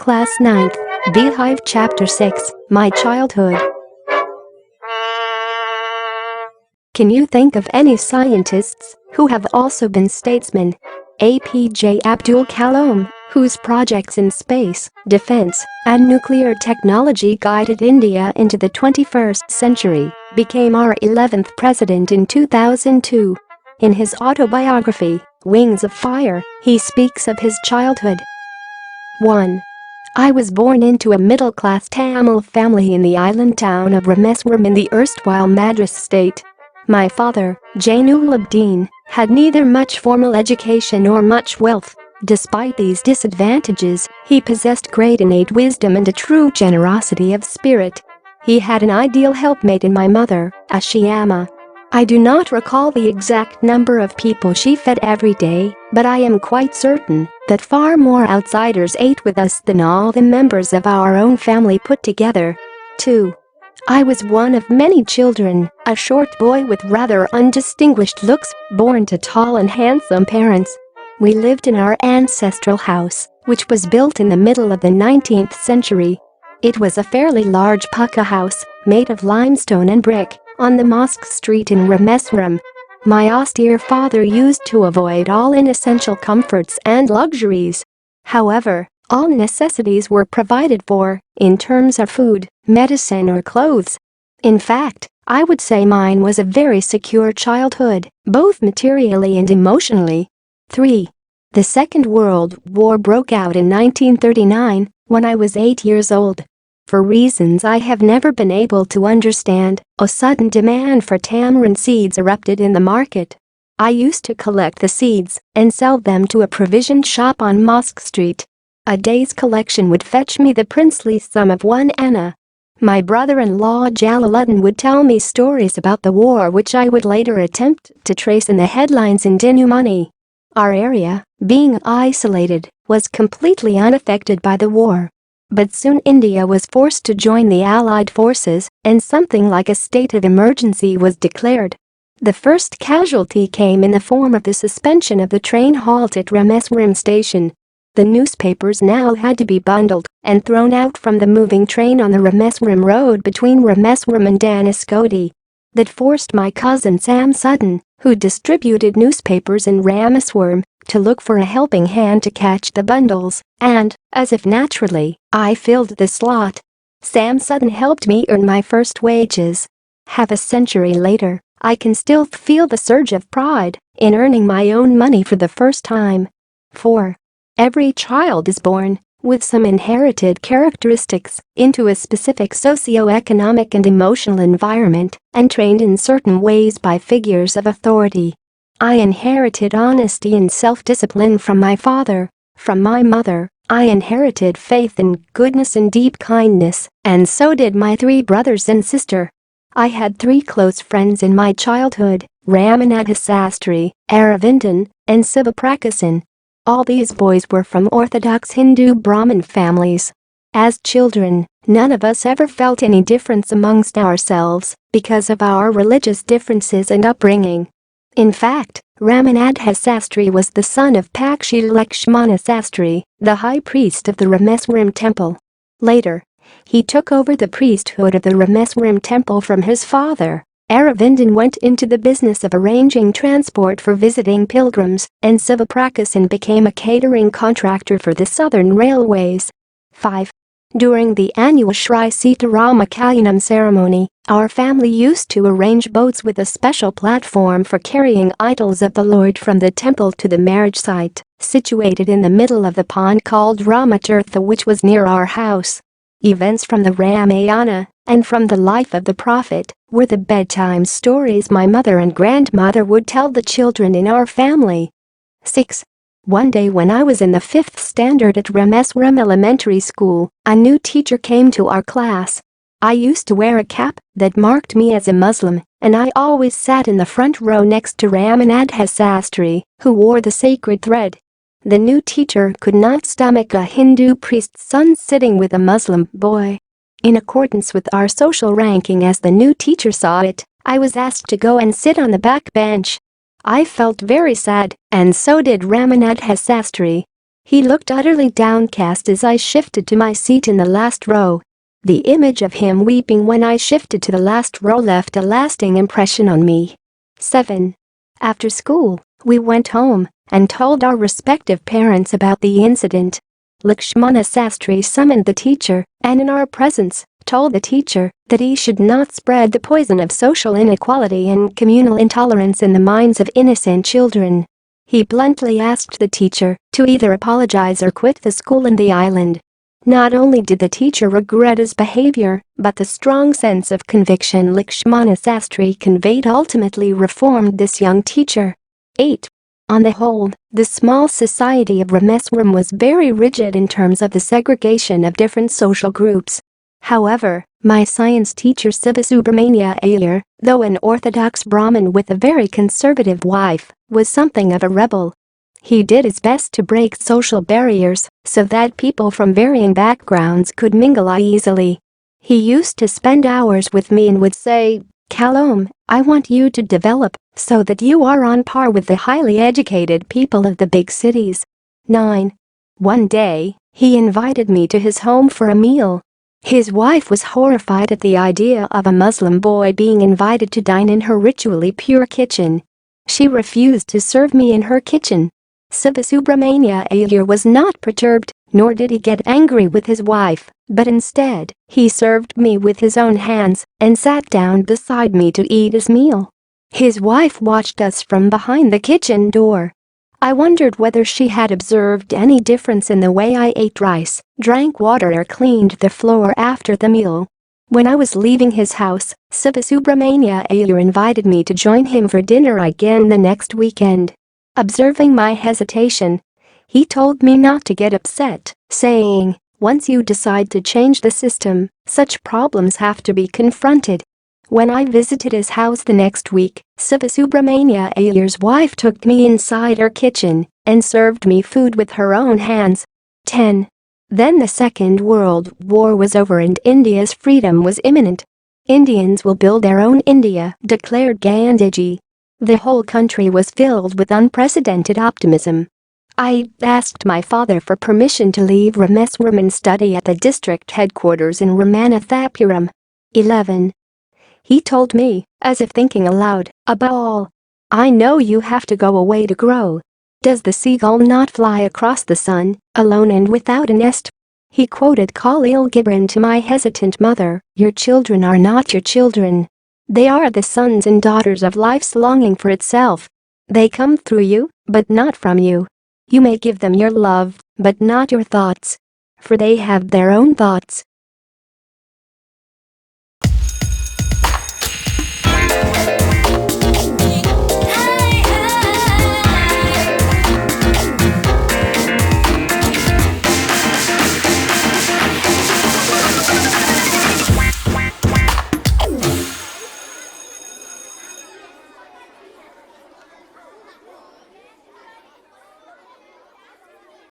Class 9th, Beehive Chapter 6, My Childhood. Can you think of any scientists who have also been statesmen? Apj Abdul Kalam, whose projects in space, defense, and nuclear technology guided India into the 21st century, became our 11th president in 2002. In his autobiography, Wings of Fire, he speaks of his childhood. 1. I was born into a middle-class Tamil family in the island town of Rendezvous in the erstwhile Madras state. My father, Jainul Abdin, had neither much formal education nor much wealth. Despite these disadvantages, he possessed great innate wisdom and a true generosity of spirit. He had an ideal helpmate in my mother, Ashiyama. I do not recall the exact number of people she fed every day, but I am quite certain that far more outsiders ate with us than all the members of our own family put together. 2. I was one of many children, a short boy with rather undistinguished looks, born to tall and handsome parents. We lived in our ancestral house, which was built in the middle of the 19th century. It was a fairly large pucca house, made of limestone and brick, on the Mosque Street in Rameswaram. My austere father used to avoid all inessential comforts and luxuries. However, all necessities were provided for, in terms of food, medicine or clothes. In fact, I would say mine was a very secure childhood, both materially and emotionally. 3. The Second World War broke out in 1939, when I was 8 years old. For reasons I have never been able to understand, a sudden demand for tamarind seeds erupted in the market. I used to collect the seeds and sell them to a provision shop on Mosque Street. A day's collection would fetch me the princely sum of 1 anna. My brother-in-law Jalaluddin would tell me stories about the war which I would later attempt to trace in the headlines in Dinu money. Our area, being isolated, was completely unaffected by the war. But soon India was forced to join the Allied forces, and something like a state of emergency was declared. The first casualty came in the form of the suspension of the train halt at Rameswaram station. The newspapers now had to be bundled and thrown out from the moving train on the Rameswaram road between Rameswaram and Daniskodi. That forced my cousin Sam Sudden, who distributed newspapers in Rameswaram, to look for a helping hand to catch the bundles, and, as if naturally, I filled the slot. Sam Sudden helped me earn my first wages. Half a century later, I can still feel the surge of pride in earning my own money for the first time. 4. Every child is born with some inherited characteristics into a specific socio-economic and emotional environment and trained in certain ways by figures of authority. I inherited honesty and self-discipline from my father. From my mother, I inherited faith in goodness and deep kindness, and so did my 3 brothers and sister. I had 3 close friends in my childhood, Ramanatha Sastry, Aravindan, and Sivaprakasan. All these boys were from Orthodox Hindu Brahmin families. As children, none of us ever felt any difference amongst ourselves because of our religious differences and upbringing. In fact, Ramanatha Sastry was the son of Pakshi Lakshmana Sastry, the high priest of the Rameswaram temple. Later, he took over the priesthood of the Rameswaram temple from his father. Aravindan went into the business of arranging transport for visiting pilgrims, and Sivaprakasan became a catering contractor for the Southern Railways. 5. During the annual Shri Sitarama Kalyanam ceremony, our family used to arrange boats with a special platform for carrying idols of the Lord from the temple to the marriage site, situated in the middle of the pond called Ramatirtha, which was near our house. Events from the Ramayana and from the life of the Prophet were the bedtime stories my mother and grandmother would tell the children in our family. 6. One day when I was in the 5th standard at Rameswaram Elementary School, a new teacher came to our class. I used to wear a cap that marked me as a Muslim, and I always sat in the front row next to Ramanatha Sastry, who wore the sacred thread. The new teacher could not stomach a Hindu priest's son sitting with a Muslim boy. In accordance with our social ranking as the new teacher saw it, I was asked to go and sit on the back bench. I felt very sad, and so did Ramanatha Sastry. He looked utterly downcast as I shifted to my seat in the last row. The image of him weeping when I shifted to the last row left a lasting impression on me. 7. After school, we went home and told our respective parents about the incident. Lakshmana Sastry summoned the teacher and in our presence told the teacher that he should not spread the poison of social inequality and communal intolerance in the minds of innocent children. He bluntly asked the teacher to either apologize or quit the school and the island. Not only did the teacher regret his behavior, but the strong sense of conviction Lakshmana Sastry conveyed ultimately reformed this young teacher. 8. On the whole, the small society of Rameswaram was very rigid in terms of the segregation of different social groups. However, my science teacher Subramania Iyer, though an orthodox Brahmin with a very conservative wife, was something of a rebel. He did his best to break social barriers so that people from varying backgrounds could mingle easily. He used to spend hours with me and would say, "Kalam, I want you to develop so that you are on par with the highly educated people of the big cities." 9. One day, he invited me to his home for a meal. His wife was horrified at the idea of a Muslim boy being invited to dine in her ritually pure kitchen. She refused to serve me in her kitchen. Subramania Iyer was not perturbed, nor did he get angry with his wife, but instead, he served me with his own hands and sat down beside me to eat his meal. His wife watched us from behind the kitchen door. I wondered whether she had observed any difference in the way I ate rice, drank water or cleaned the floor after the meal. When I was leaving his house, Subramania Iyer invited me to join him for dinner again the next weekend. Observing my hesitation, he told me not to get upset, saying, "Once you decide to change the system, such problems have to be confronted." When I visited his house the next week, Subramania Iyer's wife took me inside her kitchen and served me food with her own hands. 10. Then the Second World War was over and India's freedom was imminent. "Indians will build their own India," declared Gandhiji. The whole country was filled with unprecedented optimism. I asked my father for permission to leave Rameswaram and study at the district headquarters in Ramanathapuram. 11. He told me, as if thinking aloud, "Abdul, I know you have to go away to grow. Does the seagull not fly across the sun, alone and without a nest?" He quoted Khalil Gibran to my hesitant mother, "Your children are not your children. They are the sons and daughters of life's longing for itself. They come through you, but not from you. You may give them your love, but not your thoughts. For they have their own thoughts.